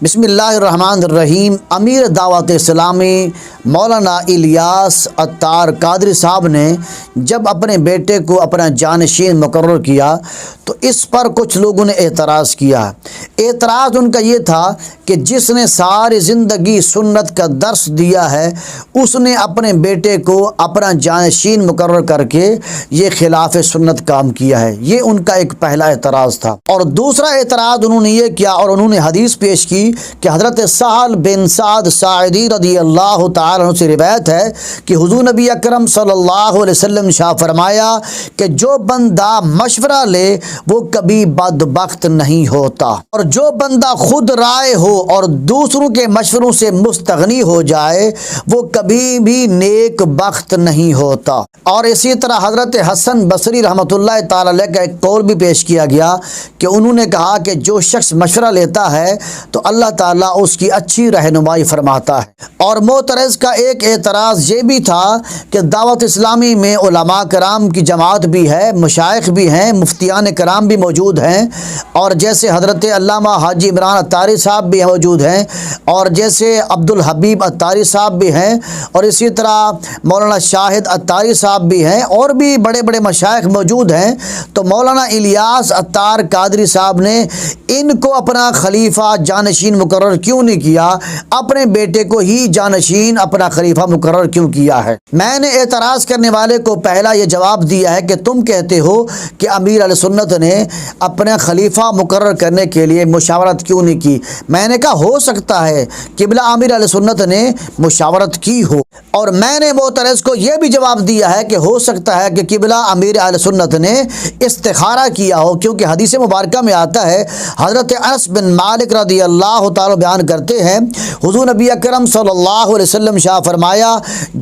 بسم اللہ الرحمن الرحیم۔ امیر دعوت اسلامی مولانا الیاس عطار قادری صاحب نے جب اپنے بیٹے کو اپنا جانشین مقرر کیا تو اس پر کچھ لوگوں نے اعتراض کیا۔ اعتراض ان کا یہ تھا کہ جس نے ساری زندگی سنت کا درس دیا ہے اس نے اپنے بیٹے کو اپنا جانشین مقرر کر کے یہ خلاف سنت کام کیا ہے۔ یہ ان کا ایک پہلا اعتراض تھا۔ اور دوسرا اعتراض انہوں نے یہ کیا اور انہوں نے حدیث پیش کی کہ حضرت سہل بن سعد ساعدی رضی اللہ تعالی عنہ سے روایت ہے کہ حضور نبی اکرم صلی اللہ علیہ وسلم شاہ فرمایا کہ جو بندہ مشورہ لے وہ کبھی بدبخت نہیں ہوتا، اور جو بندہ خود رائے ہو اور دوسروں کے مشوروں سے مستغنی ہو جائے وہ کبھی بھی نیک بخت نہیں ہوتا۔ اور اسی طرح حضرت حسن بصری رحمۃ اللہ تعالی علیہ کا ایک قول بھی پیش کیا گیا کہ انہوں نے کہا کہ جو شخص مشورہ لیتا ہے تو اللہ تعالیٰ اس کی اچھی رہنمائی فرماتا ہے۔ اور معترض کا ایک اعتراض یہ بھی تھا کہ دعوت اسلامی میں علماء کرام کی جماعت بھی ہے، مشائخ بھی ہیں، مفتیان کرام بھی موجود ہیں، اور جیسے حضرت علامہ حاجی عمران عطاری صاحب بھی موجود ہیں، اور جیسے عبدالحبیب عطاری صاحب بھی ہیں، اور اسی طرح مولانا شاہد عطاری صاحب بھی ہیں، اور بھی بڑے بڑے مشائخ موجود ہیں۔ تو مولانا الیاس عطار قادری صاحب نے ان کو اپنا خلیفہ جانشین مقرر کیوں نہیں کیا، اپنے بیٹے کو ہی جانشین اپنا خلیفہ مقرر کیوں کیا ہے؟ میں نے اعتراض کرنے والے کو پہلا یہ جواب دیا ہے کہ تم کہتے ہو کہ امیر علیہ سنت نے اپنا خلیفہ مقرر کرنے کے لیے مشاورت کیوں نہیں کی۔ میں نے کہا ہو سکتا ہے قبلہ امیر علیہ سنت نے مشاورت کی ہو، اور میں نے معترض کو یہ بھی جواب دیا ہے کہ ہو سکتا ہے کہ قبلہ امیر علیہ سنت نے استخارہ کیا ہو، کیونکہ حدیث مبارکہ میں آتا ہے، حضرت انس بن مالک رضی اللہ تعالی بیان کرتے ہیں حضور نبی اکرم صلی اللہ علیہ وسلم شاہ فرمایا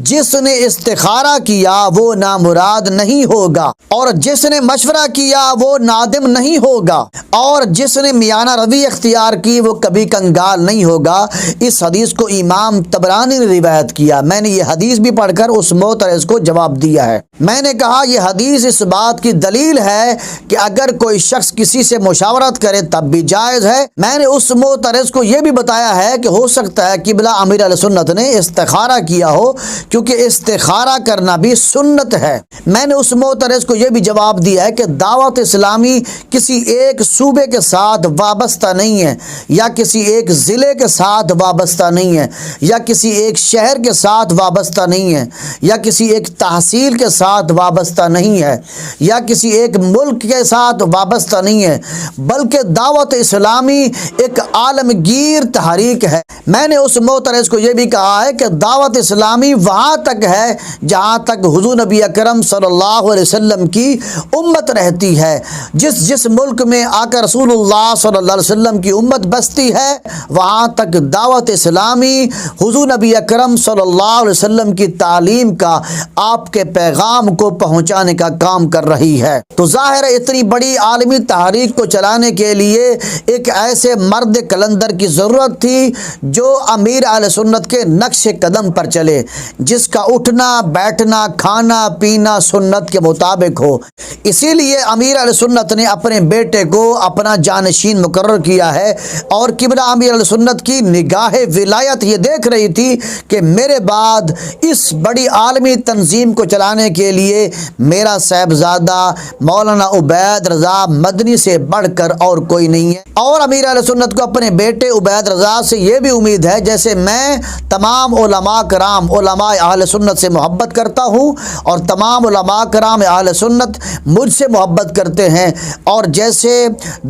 جس نے استخارہ کیا وہ نامراد نہیں ہوگا، اور جس نے مشورہ کیا وہ نادم نہیں ہوگا، اور جس نے میانہ روی اختیار کی وہ کبھی کنگال نہیں ہوگا۔ اس حدیث کو امام طبرانی نے روایت کیا۔ میں نے یہ حدیث بھی پڑھ کر اس معترض کو جواب دیا ہے۔ میں نے کہا یہ حدیث اس بات کی دلیل ہے کہ اگر کوئی شخص کسی سے مشاورت کرے تب بھی جائز ہے۔ میں نے اس معترض کو یہ بھی بتایا ہے کہ ہو سکتا ہے قبلہ امیر علیہ سنت نے استخارہ کیا ہو، کیونکہ استخارہ کرنا بھی سنت ہے۔ میں نے اس معترض کو یہ بھی جواب دیا ہے کہ دعوت اسلامی کسی ایک صوبے کے ساتھ وابستہ نہیں ہے، یا کسی ایک ضلع کے ساتھ وابستہ نہیں ہے، یا کسی ایک شہر کے ساتھ وابستہ نہیں ہے، یا کسی ایک تحصیل کے ساتھ وابستہ نہیں ہے، یا کسی ایک ملک کے ساتھ وابستہ نہیں ہے، بلکہ دعوت اسلامی ایک عالمگیر تحریک ہے۔ میں نے اس معترض کو یہ بھی کہا ہے کہ دعوت اسلامی وہاں تک ہے جہاں تک حضور نبی اکرم صلی اللہ علیہ وسلم کی امت رہتی ہے۔ جس ملک میں آقا رسول اللہ صلی اللہ علیہ وسلم کی امت بستی ہے وہاں تک دعوت اسلامی حضور نبی اکرم صلی اللہ علیہ وسلم کی تعلیم کا، آپ کے پیغام کو پہنچانے کا کام کر رہی ہے۔ تو ظاہر ہے اتنی بڑی عالمی تحریک کو چلانے کے لیے ایک ایسے مرد کلندر کی ضرورت تھی جو امیر اہل سنت کے نقش قدم پر چلے، جس کا اٹھنا بیٹھنا کھانا پینا سنت کے مطابق ہو۔ اسی لیے امیر اہل سنت نے اپنے بیٹے کو اپنا جانشین مقرر کیا ہے، اور قبلہ امیر اہل سنت کی نگاہ ولایت یہ دیکھ رہی تھی کہ میرے بعد اس بڑی عالمی تنظیم کو چلانے کے لیے میرا صاحبزادہ مولانا عبید رضا مدنی سے بڑھ کر اور کوئی نہیں ہے۔ اور امیر اہل سنت کو اپنے بیٹے عبید رضا سے یہ بھی امید ہے، جیسے میں تمام علماء کرام علماء اہل سنت سے محبت کرتا ہوں اور تمام علماء کرام اہل سنت مجھ سے محبت کرتے ہیں، اور جیسے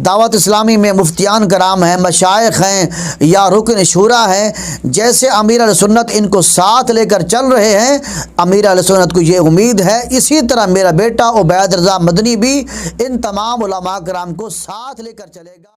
دعوت اسلامی میں مفتیان کرام ہیں، مشائخ ہیں یا رکن شورا ہیں، جیسے امیر اہل سنت ان کو ساتھ لے کر چل رہے ہیں، امیر اہل سنت کو یہ امید ہے اسی طرح میرا بیٹا عبید رضا مدنی بھی ان تمام علماء کرام کو ساتھ لے کر چلے گا۔